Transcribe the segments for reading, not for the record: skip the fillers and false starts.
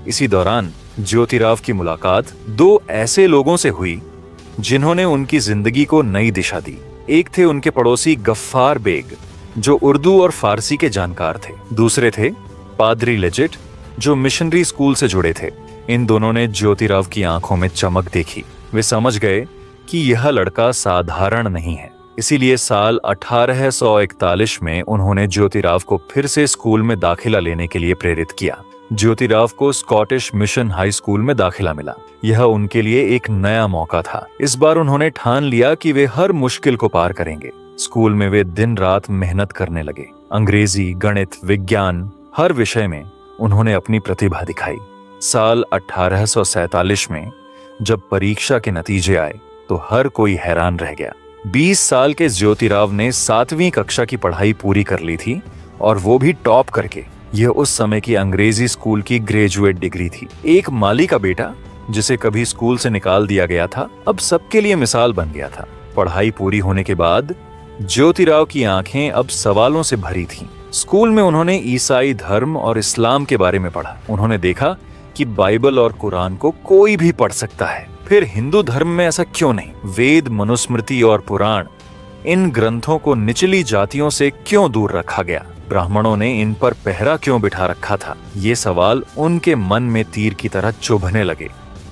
इसी दौरान ज्योतिराव की मुलाकात दो ऐसे लोगों से हुई जिन्होंने उनकी जिंदगी को नई दिशा दी। एक थे उनके पड़ोसी गफ्फार बेग, जो उर्दू और फारसी के जानकार थे। दूसरे थे पादरी लेजिट, जो मिशनरी स्कूल से जुड़े थे। इन दोनों ने ज्योतिराव की आंखों में चमक देखी। वे समझ गए कि यह लड़का साधारण नहीं है। इसीलिए साल 1841 में उन्होंने ज्योतिराव को फिर से स्कूल में दाखिला लेने के लिए प्रेरित किया। ज्योतिराव को स्कॉटिश मिशन हाई स्कूल में दाखिला मिला। यह उनके लिए एक नया मौका था। इस बार उन्होंने ठान लिया कि वे हर मुश्किल को पार करेंगे। स्कूल में वे दिन रात मेहनत करने लगे। अंग्रेजी, गणित, विज्ञान, हर विषय में उन्होंने अपनी प्रतिभा दिखाई। साल 1847 में जब परीक्षा के नतीजे आए तो हर कोई हैरान रह गया। 20 साल के ज्योतिराव ने 7वीं कक्षा की पढ़ाई पूरी कर ली थी, और वो भी टॉप करके। यह उस समय की अंग्रेजी स्कूल की ग्रेजुएट डिग्री थी। एक माली का बेटा, जिसे कभी स्कूल से निकाल दिया गया था, अब सबके लिए मिसाल बन गया था। पढ़ाई पूरी होने के बाद ज्योतिराव की आंखें अब सवालों से भरी थीं। स्कूल में उन्होंने ईसाई धर्म और इस्लाम के बारे में पढ़ा। उन्होंने देखा कि बाइबल और कुरान को कोई भी पढ़ सकता है। फिर हिंदू धर्म में ऐसा क्यों नहीं? वेद, मनुस्मृति और पुराण, इन ग्रंथों को निचली जातियों से क्यों दूर रखा गया? ब्राह्मणों ने इन पर पहरा क्यों बिठा रखा था? ये सवाल उनके मन में तीर की तरह चुभने लगे।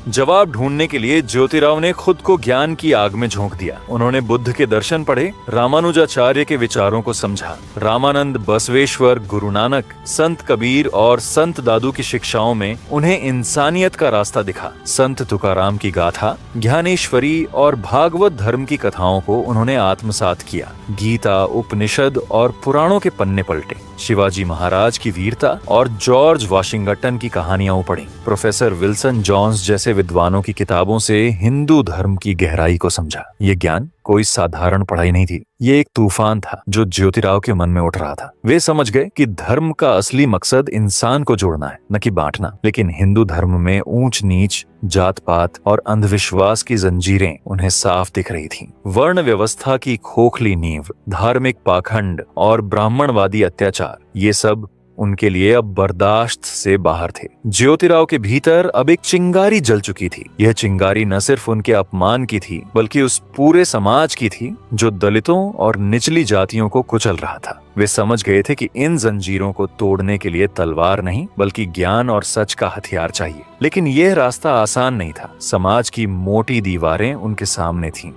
जवाब ढूंढने के लिए ज्योतिराव ने खुद को ज्ञान की आग में झोंक दिया। उन्होंने बुद्ध के दर्शन पढ़े, रामानुजाचार्य के विचारों को समझा। रामानंद, बसवेश्वर, गुरु नानक, संत कबीर और संत दादू की शिक्षाओं में उन्हें इंसानियत का रास्ता दिखा। संत तुकाराम की गाथा, ज्ञानेश्वरी और भागवत धर्म की कथाओं को उन्होंने आत्मसात किया। गीता, उपनिषद और पुराणों के पन्ने पलटे। शिवाजी महाराज की वीरता और जॉर्ज वाशिंगटन की कहानियां पढ़ी। प्रोफेसर विल्सन जॉन्स जैसे विद्वानों की किताबों से हिंदू धर्म की गहराई को समझा। ये ज्ञान कोई साधारण पढ़ाई नहीं थी। ये एक तूफान था जो ज्योतिराव के मन में उठ रहा था। वे समझ गए कि धर्म का असली मकसद इंसान को जोड़ना है, न कि बांटना। लेकिन हिंदू धर्म में ऊंच नीच, जात पात और अंधविश्वास की जंजीरें उन्हें साफ दिख रही थीं। वर्ण व्यवस्था की खोखली नींव, धार्मिक पाखंड और ब्राह्मणवादी अत्याचार, ये सब उनके लिए अब बर्दाश्त से बाहर थे। ज्योतिराव के भीतर अब एक चिंगारी जल चुकी थी। यह चिंगारी न सिर्फ उनके अपमान की थी, बल्कि उस पूरे समाज की थी जो दलितों और निचली जातियों को कुचल रहा था। वे समझ गए थे कि इन जंजीरों को तोड़ने के लिए तलवार नहीं, बल्कि ज्ञान और सच का हथियार चाहिए। लेकिन यह रास्ता आसान नहीं था। समाज की मोटी दीवारें उनके सामने थीं।